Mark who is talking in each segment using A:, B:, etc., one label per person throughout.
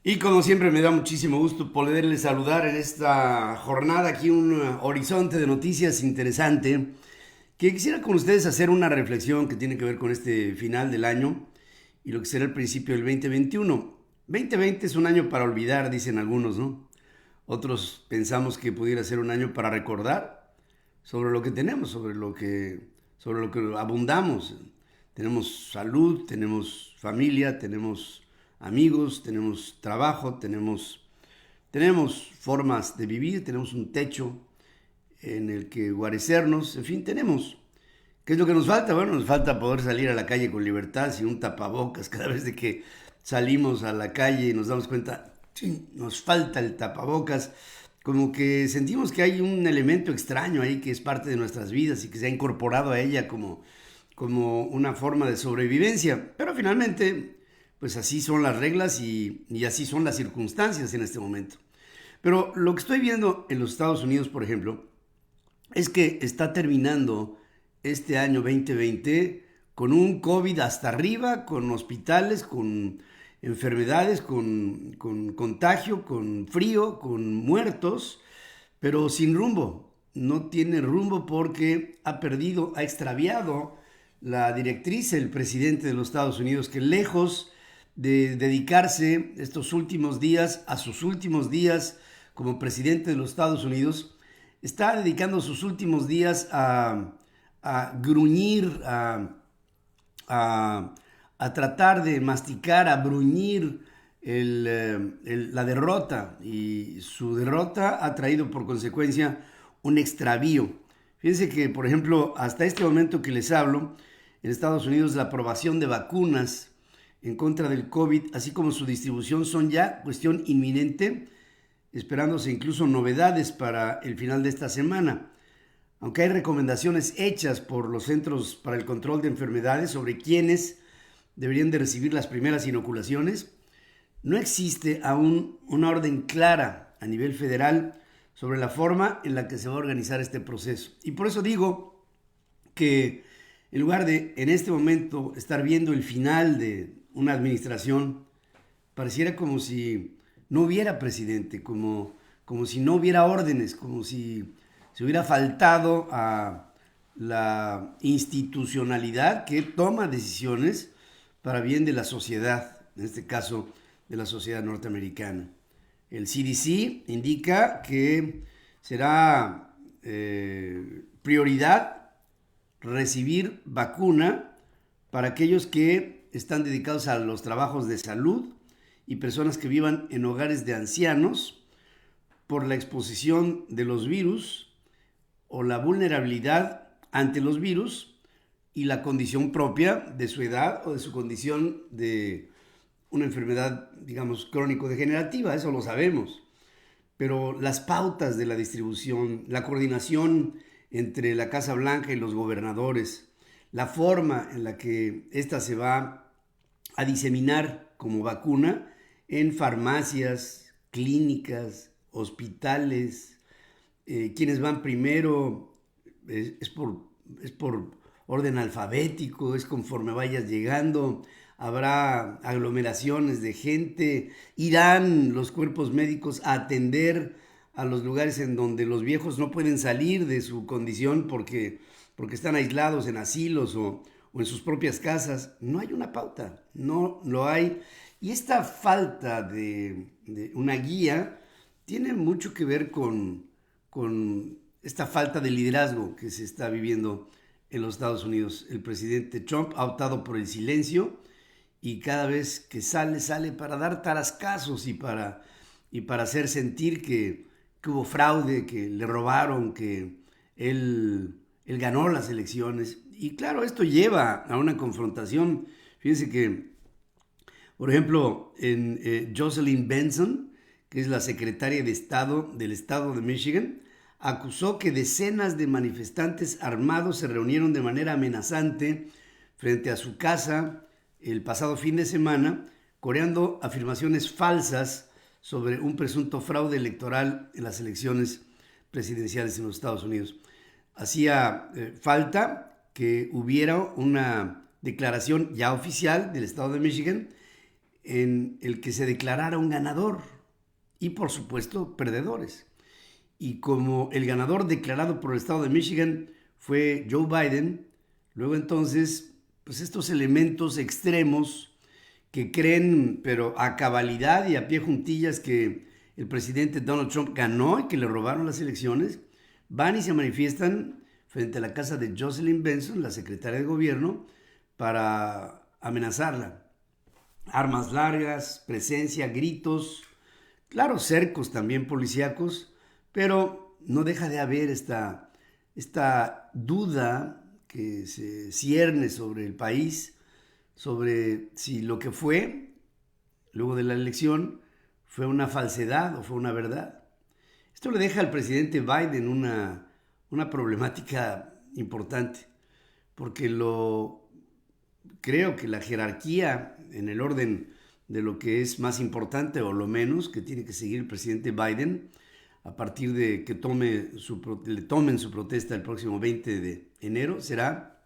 A: Y como siempre me da muchísimo gusto poderles saludar en esta jornada aquí un horizonte de noticias interesante que quisiera con ustedes hacer una reflexión que tiene que ver con este final del año y lo que será el principio del 2021. 2020 es un año para olvidar, dicen algunos, ¿no? Otros pensamos que pudiera ser un año para recordar sobre lo que tenemos, sobre lo que abundamos. Tenemos salud, tenemos familia, tenemos amigos, tenemos trabajo, tenemos formas de vivir, tenemos un techo en el que guarecernos, en fin, tenemos. ¿Qué es lo que nos falta? Bueno, nos falta poder salir a la calle con libertad, sin un tapabocas. Cada vez de que salimos a la calle y nos damos cuenta, sí, nos falta el tapabocas. Como que sentimos que hay un elemento extraño ahí que es parte de nuestras vidas y que se ha incorporado a ella como una forma de sobrevivencia. Pero finalmente, pues así son las reglas y así son las circunstancias en este momento. Pero lo que estoy viendo en los Estados Unidos, por ejemplo, es que está terminando este año 2020 con un COVID hasta arriba, con hospitales, con enfermedades, con contagio, con frío, con muertos, pero sin rumbo. No tiene rumbo porque ha perdido, ha extraviado la directriz el presidente de los Estados Unidos, que lejos de dedicarse estos últimos días a sus últimos días como presidente de los Estados Unidos, está dedicando sus últimos días a gruñir, a, a tratar de masticar, a bruñir la derrota, y su derrota ha traído por consecuencia un extravío. Fíjense que, por ejemplo, hasta este momento que les hablo, en Estados Unidos la aprobación de vacunas en contra del COVID, así como su distribución, son ya cuestión inminente, esperándose incluso novedades para el final de esta semana. Aunque hay recomendaciones hechas por los Centros para el Control de Enfermedades sobre quiénes deberían de recibir las primeras inoculaciones, no existe aún una orden clara a nivel federal sobre la forma en la que se va a organizar este proceso. Y por eso digo que en lugar de en este momento estar viendo el final de una administración, pareciera como si no hubiera presidente, como si no hubiera órdenes, como si se hubiera faltado a la institucionalidad que toma decisiones para bien de la sociedad, en este caso de la sociedad norteamericana. El CDC indica que será prioridad recibir vacuna para aquellos que están dedicados a los trabajos de salud y personas que vivan en hogares de ancianos por la exposición de los virus o la vulnerabilidad ante los virus y la condición propia de su edad o de su condición de una enfermedad, digamos, crónico-degenerativa, eso lo sabemos. Pero las pautas de la distribución, la coordinación entre la Casa Blanca y los gobernadores, la forma en la que esta se va a diseminar como vacuna en farmacias, clínicas, hospitales, quienes van primero es por orden alfabético, es conforme vayas llegando, habrá aglomeraciones de gente, irán los cuerpos médicos a atender a los lugares en donde los viejos no pueden salir de su condición porque están aislados en asilos o en sus propias casas. No hay una pauta, no lo hay. Y esta falta de una guía tiene mucho que ver con esta falta de liderazgo que se está viviendo en los Estados Unidos. El presidente Trump ha optado por el silencio y cada vez que sale para dar tarascazos y para hacer sentir que hubo fraude, que le robaron, que él ganó las elecciones. Y claro, esto lleva a una confrontación. Fíjense que, por ejemplo, en Jocelyn Benson, que es la secretaria de Estado del estado de Michigan, acusó que decenas de manifestantes armados se reunieron de manera amenazante frente a su casa el pasado fin de semana, coreando afirmaciones falsas sobre un presunto fraude electoral en las elecciones presidenciales en los Estados Unidos. Hacía falta que hubiera una declaración ya oficial del estado de Michigan en el que se declarara un ganador y por supuesto perdedores. Y como el ganador declarado por el estado de Michigan fue Joe Biden, luego entonces, pues estos elementos extremos que creen, pero a cabalidad y a pie juntillas, que el presidente Donald Trump ganó y que le robaron las elecciones, van y se manifiestan frente a la casa de Jocelyn Benson, la secretaria de gobierno, para amenazarla. Armas largas, presencia, gritos, claro, cercos también policíacos, pero no deja de haber esta duda que se cierne sobre el país, sobre si lo que fue luego de la elección fue una falsedad o fue una verdad. Esto le deja al presidente Biden una problemática importante, porque creo que la jerarquía en el orden de lo que es más importante o lo menos que tiene que seguir el presidente Biden a partir de que le tomen su protesta el próximo 20 de enero será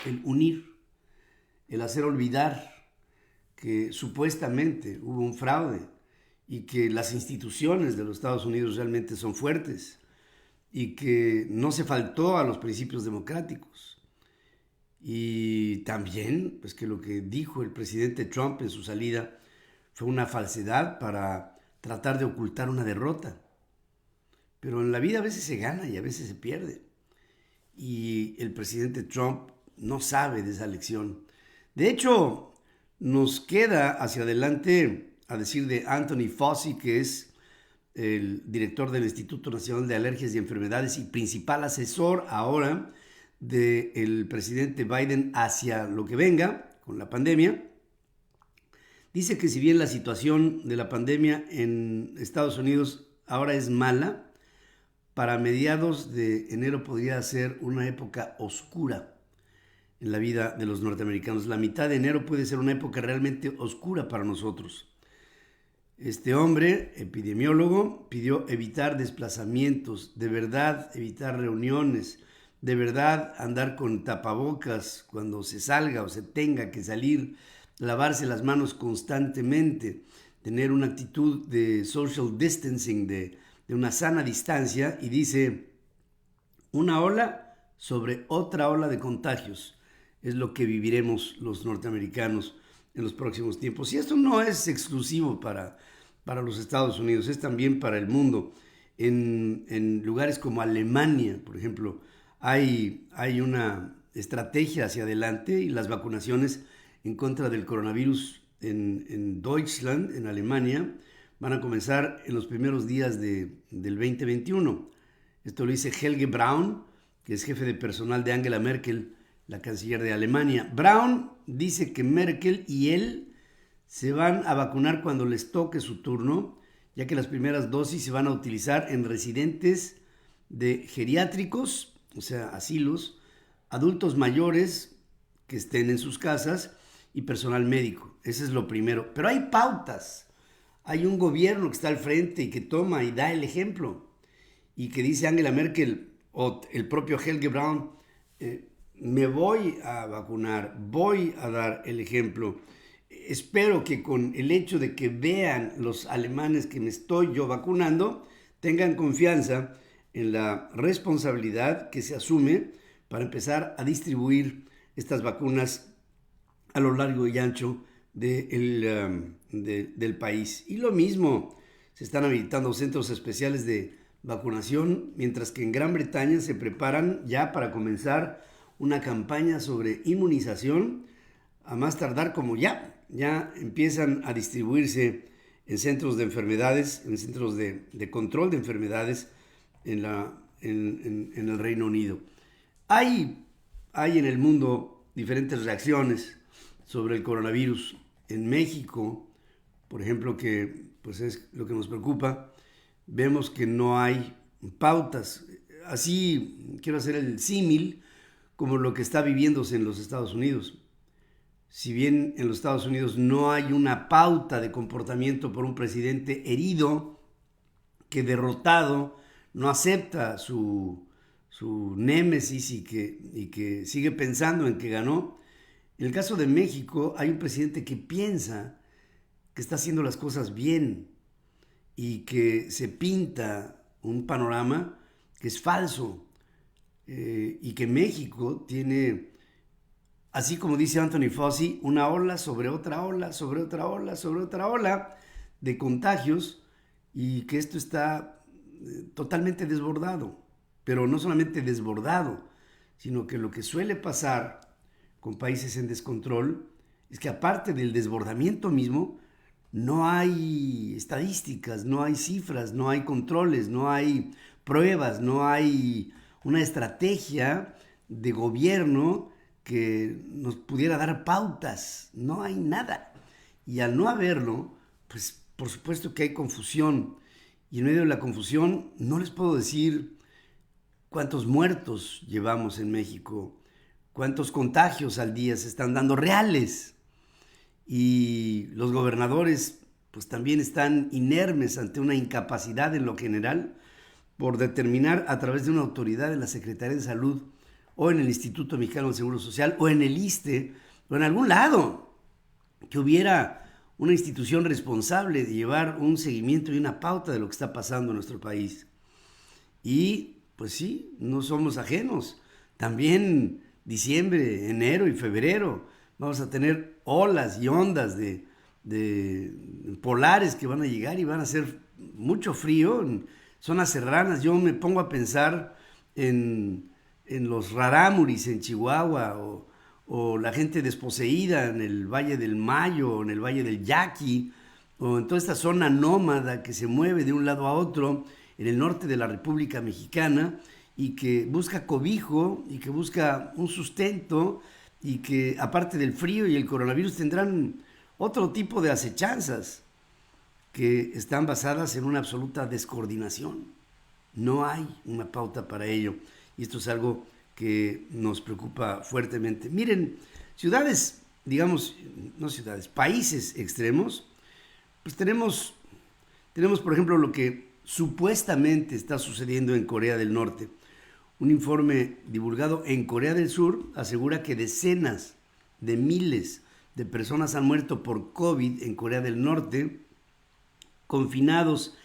A: el unir, el hacer olvidar que supuestamente hubo un fraude y que las instituciones de los Estados Unidos realmente son fuertes y que no se faltó a los principios democráticos. Y también, pues que lo que dijo el presidente Trump en su salida fue una falsedad para tratar de ocultar una derrota. Pero en la vida a veces se gana y a veces se pierde. Y el presidente Trump no sabe de esa lección. De hecho, nos queda hacia adelante, a decir de Anthony Fauci, que es el director del Instituto Nacional de Alergias y Enfermedades y principal asesor ahora del presidente Biden hacia lo que venga con la pandemia. Dice que si bien la situación de la pandemia en Estados Unidos ahora es mala, para mediados de enero podría ser una época oscura en la vida de los norteamericanos. La mitad de enero puede ser una época realmente oscura para nosotros. Este hombre, epidemiólogo, pidió evitar desplazamientos, de verdad evitar reuniones, de verdad andar con tapabocas cuando se salga o se tenga que salir, lavarse las manos constantemente, tener una actitud de social distancing, de una sana distancia, y dice, una ola sobre otra ola de contagios es lo que viviremos los norteamericanos en los próximos tiempos. Y esto no es exclusivo para los Estados Unidos, es también para el mundo. En lugares como Alemania, por ejemplo, hay una estrategia hacia adelante y las vacunaciones en contra del coronavirus en Deutschland, en Alemania, van a comenzar en los primeros días del 2021. Esto lo dice Helge Braun, que es jefe de personal de Angela Merkel, la canciller de Alemania. Braun dice que Merkel y él se van a vacunar cuando les toque su turno, ya que las primeras dosis se van a utilizar en residentes de geriátricos, o sea, asilos, adultos mayores que estén en sus casas y personal médico. Ese es lo primero. Pero hay pautas. Hay un gobierno que está al frente y que toma y da el ejemplo. Y que dice Angela Merkel o el propio Helge Braun, me voy a vacunar, voy a dar el ejemplo. Espero que con el hecho de que vean los alemanes que me estoy yo vacunando, tengan confianza en la responsabilidad que se asume para empezar a distribuir estas vacunas a lo largo y ancho del país. Y lo mismo, se están habilitando centros especiales de vacunación, mientras que en Gran Bretaña se preparan ya para comenzar una campaña sobre inmunización, a más tardar como ya empiezan a distribuirse en centros de enfermedades, en centros de control de enfermedades en el Reino Unido. Hay en el mundo diferentes reacciones sobre el coronavirus. En México, por ejemplo, que pues es lo que nos preocupa, vemos que no hay pautas. Así quiero hacer el símil como lo que está viviéndose en los Estados Unidos. Si bien en los Estados Unidos no hay una pauta de comportamiento por un presidente herido, que derrotado no acepta su némesis y que sigue pensando en que ganó. En el caso de México hay un presidente que piensa que está haciendo las cosas bien y que se pinta un panorama que es falso, y que México tiene, así como dice Anthony Fauci, una ola sobre otra ola, sobre otra ola, sobre otra ola de contagios, y que esto está totalmente desbordado. Pero no solamente desbordado, sino que lo que suele pasar con países en descontrol es que aparte del desbordamiento mismo, no hay estadísticas, no hay cifras, no hay controles, no hay pruebas, no hay una estrategia de gobierno que nos pudiera dar pautas. No hay nada. Y al no haberlo, pues por supuesto que hay confusión. Y en medio de la confusión no les puedo decir cuántos muertos llevamos en México, cuántos contagios al día se están dando reales. Y los gobernadores pues también están inermes ante una incapacidad en lo general por determinar a través de una autoridad de la Secretaría de Salud o en el Instituto Mexicano del Seguro Social o en el ISSSTE o en algún lado que hubiera una institución responsable de llevar un seguimiento y una pauta de lo que está pasando en nuestro país. Y pues sí, no somos ajenos. También diciembre, enero y febrero vamos a tener olas y ondas de polares que van a llegar y van a hacer mucho frío en zonas serranas. Yo me pongo a pensar en los rarámuris en Chihuahua o la gente desposeída en el Valle del Mayo o en el Valle del Yaqui o en toda esta zona nómada que se mueve de un lado a otro en el norte de la República Mexicana y que busca cobijo y que busca un sustento y que aparte del frío y el coronavirus tendrán otro tipo de acechanzas que están basadas en una absoluta descoordinación. No hay una pauta para ello y esto es algo que nos preocupa fuertemente. Miren, ciudades, digamos, no ciudades, países extremos, pues tenemos por ejemplo lo que supuestamente está sucediendo en Corea del Norte. Un informe divulgado en Corea del Sur asegura que decenas de miles de personas han muerto por COVID en Corea del Norte, confinados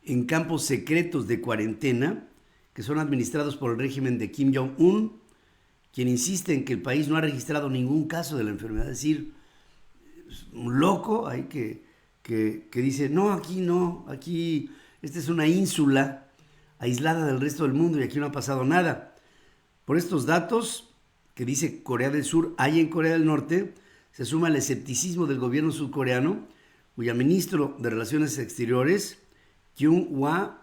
A: en campos secretos de cuarentena que son administrados por el régimen de Kim Jong-un, quien insiste en que el país no ha registrado ningún caso de la enfermedad. Es decir, un loco ahí que dice, no, aquí esta es una ínsula aislada del resto del mundo y aquí no ha pasado nada. Por estos datos que dice Corea del Sur hay en Corea del Norte, se suma el escepticismo del gobierno surcoreano, cuya ministro de Relaciones Exteriores, Kyung-hwa,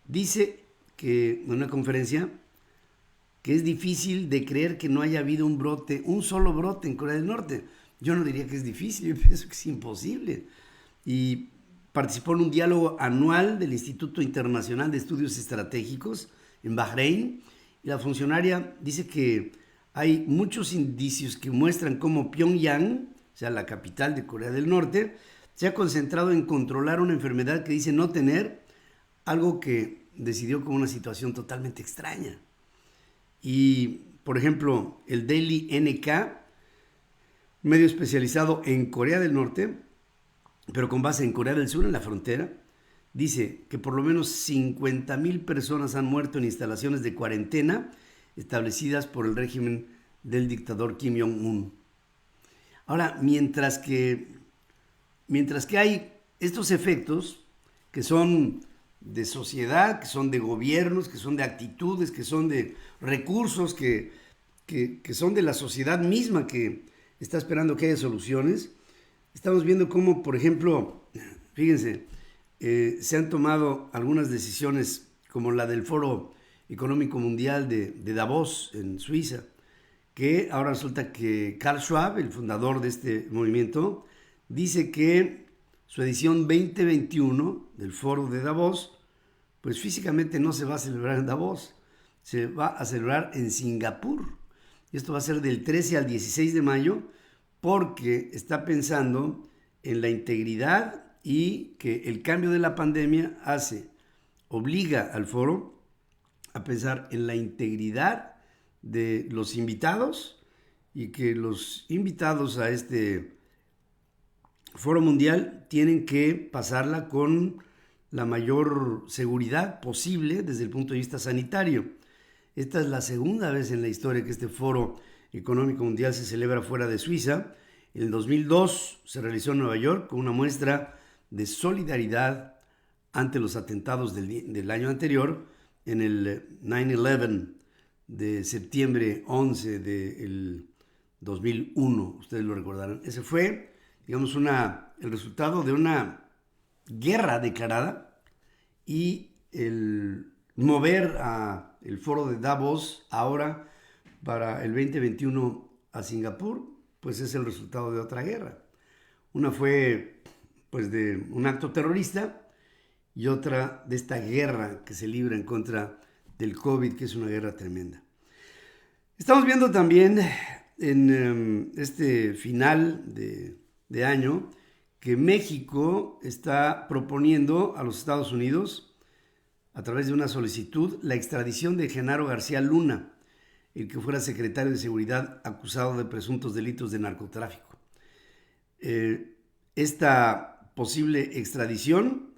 A: dice que en una conferencia que es difícil de creer que no haya habido un solo brote en Corea del Norte. Yo no diría que es difícil, yo pienso que es imposible. Y participó en un diálogo anual del Instituto Internacional de Estudios Estratégicos en Bahrein, y la funcionaria dice que hay muchos indicios que muestran cómo Pyongyang, o sea, la capital de Corea del Norte, se ha concentrado en controlar una enfermedad que dice no tener, algo que decidió como una situación totalmente extraña. Y, por ejemplo, el Daily NK, medio especializado en Corea del Norte, pero con base en Corea del Sur, en la frontera, dice que por lo menos 50,000 personas han muerto en instalaciones de cuarentena establecidas por el régimen del dictador Kim Jong-un. Ahora, mientras que hay estos efectos que son de sociedad, que son de gobiernos, que son de actitudes, que son de recursos, que son de la sociedad misma que está esperando que haya soluciones, estamos viendo cómo, por ejemplo, fíjense, se han tomado algunas decisiones como la del Foro Económico Mundial de Davos en Suiza, que ahora resulta que Karl Schwab, el fundador de este movimiento, dice que su edición 2021 del Foro de Davos, pues físicamente no se va a celebrar en Davos, se va a celebrar en Singapur. Y esto va a ser del 13 al 16 de mayo porque está pensando en la integridad y que el cambio de la pandemia obliga al foro a pensar en la integridad de los invitados y que los invitados a este Foro Mundial tienen que pasarla con la mayor seguridad posible desde el punto de vista sanitario. Esta es la segunda vez en la historia que este Foro Económico Mundial se celebra fuera de Suiza. En el 2002 se realizó en Nueva York con una muestra de solidaridad ante los atentados del año anterior, en el 9/11 de septiembre 11 del 2001, ustedes lo recordarán. Ese fue, digamos, el resultado de una guerra declarada, y el mover a el foro de Davos ahora para el 2021 a Singapur, pues es el resultado de otra guerra. Una fue pues de un acto terrorista y otra de esta guerra que se libra en contra del COVID, que es una guerra tremenda. Estamos viendo también en este final de año que México está proponiendo a los Estados Unidos, a través de una solicitud, la extradición de Genaro García Luna, el que fuera secretario de Seguridad acusado de presuntos delitos de narcotráfico. Esta posible extradición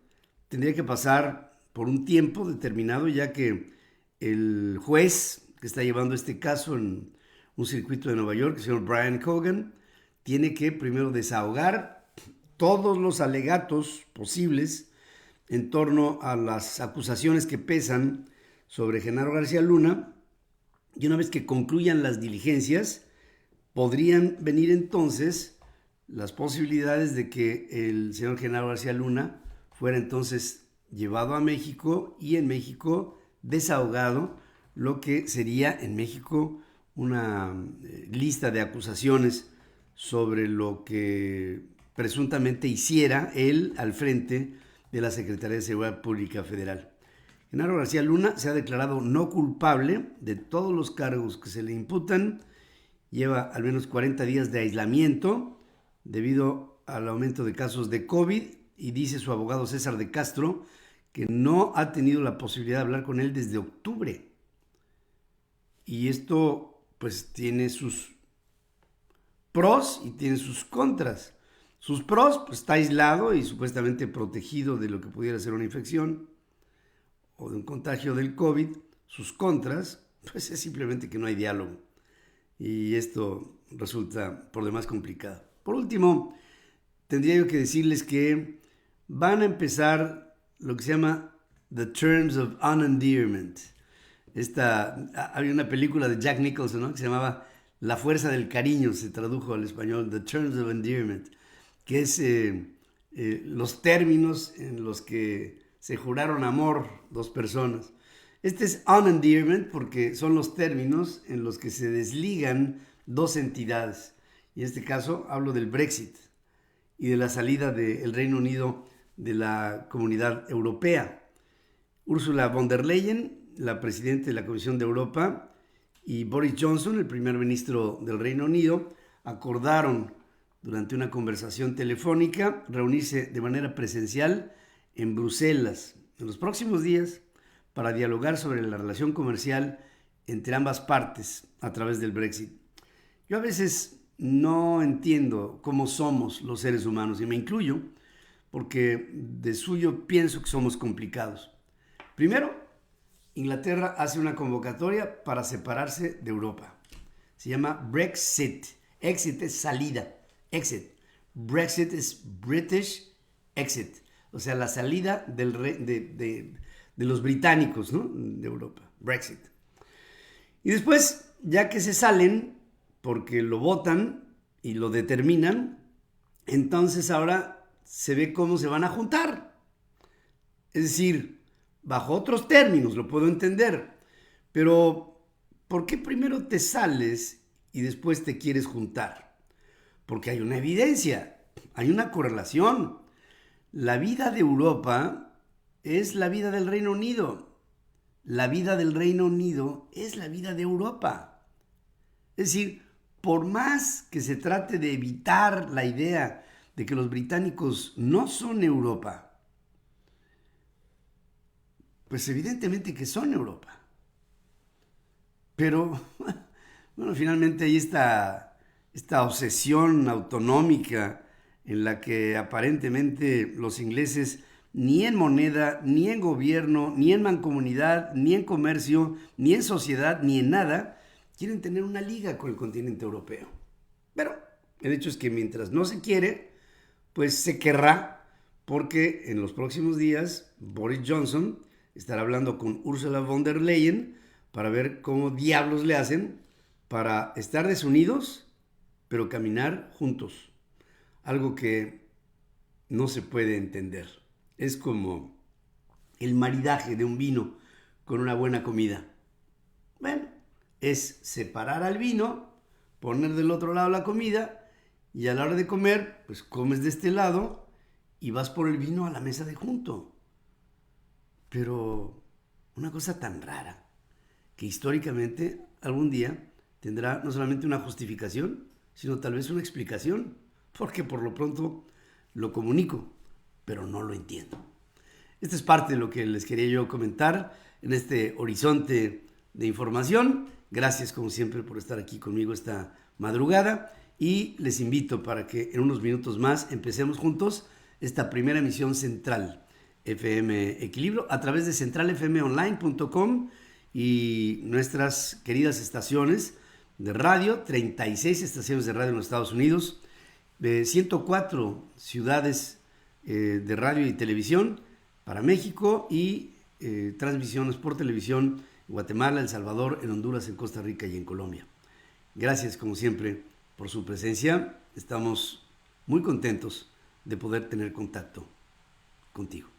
A: tendría que pasar por un tiempo determinado, ya que el juez que está llevando este caso en un circuito de Nueva York, el señor Brian Cogan, tiene que primero desahogar todos los alegatos posibles en torno a las acusaciones que pesan sobre Genaro García Luna, y una vez que concluyan las diligencias, podrían venir entonces las posibilidades de que el señor Genaro García Luna fuera entonces llevado a México y en México desahogado, lo que sería en México una lista de acusaciones sobre lo que presuntamente hiciera él al frente de la Secretaría de Seguridad Pública Federal. Genaro García Luna se ha declarado no culpable de todos los cargos que se le imputan. Lleva al menos 40 días de aislamiento debido al aumento de casos de COVID, y dice su abogado César de Castro que no ha tenido la posibilidad de hablar con él desde octubre. Y esto pues tiene sus pros y tiene sus contras. Sus pros, pues está aislado y supuestamente protegido de lo que pudiera ser una infección o de un contagio del COVID. Sus contras, pues es simplemente que no hay diálogo. Y esto resulta por demás complicado. Por último, tendría yo que decirles que van a empezar lo que se llama The Terms of Unendearment. Había una película de Jack Nicholson, ¿no?, que se llamaba La Fuerza del Cariño, se tradujo al español, The Terms of Endearment, que es los términos en los que se juraron amor dos personas. Este es unendearment porque son los términos en los que se desligan dos entidades. Y en este caso hablo del Brexit y de la salida del Reino Unido de la Comunidad Europea. Ursula von der Leyen, la presidenta de la Comisión de Europa, y Boris Johnson, el primer ministro del Reino Unido, acordaron durante una conversación telefónica reunirse de manera presencial en Bruselas en los próximos días para dialogar sobre la relación comercial entre ambas partes a través del Brexit. Yo a veces no entiendo cómo somos los seres humanos, y me incluyo, porque de suyo pienso que somos complicados. Primero, Inglaterra hace una convocatoria para separarse de Europa. Se llama Brexit. Exit es salida. Exit. Brexit es British exit. O sea, la salida de los británicos, ¿no?, de Europa. Brexit. Y después, ya que se salen, porque lo votan y lo determinan, entonces ahora se ve cómo se van a juntar. Es decir, bajo otros términos, lo puedo entender, pero ¿por qué primero te sales y después te quieres juntar? Porque hay una evidencia, hay una correlación. La vida de Europa es la vida del Reino Unido. La vida del Reino Unido es la vida de Europa. Es decir, por más que se trate de evitar la idea de que los británicos no son Europa, pues evidentemente que son Europa. Pero, bueno, finalmente hay esta obsesión autonómica en la que aparentemente los ingleses ni en moneda, ni en gobierno, ni en mancomunidad, ni en comercio, ni en sociedad, ni en nada, quieren tener una liga con el continente europeo. Pero el hecho es que mientras no se quiere, pues se querrá, porque en los próximos días Boris Johnson estará hablando con Ursula von der Leyen para ver cómo diablos le hacen para estar desunidos, pero caminar juntos. Algo que no se puede entender. Es como el maridaje de un vino con una buena comida. Bueno, es separar al vino, poner del otro lado la comida y a la hora de comer, pues comes de este lado y vas por el vino a la mesa de junto. Pero una cosa tan rara que históricamente algún día tendrá no solamente una justificación, sino tal vez una explicación, porque por lo pronto lo comunico, pero no lo entiendo. Esta es parte de lo que les quería yo comentar en este horizonte de información. Gracias como siempre por estar aquí conmigo esta madrugada y les invito para que en unos minutos más empecemos juntos esta primera emisión central FM Equilibrio a través de centralfmonline.com y nuestras queridas estaciones de radio, 36 estaciones de radio en los Estados Unidos, 104 ciudades de radio y televisión para México y transmisiones por televisión en Guatemala, El Salvador, en Honduras, en Costa Rica y en Colombia. Gracias como siempre por su presencia. Estamos muy contentos de poder tener contacto contigo.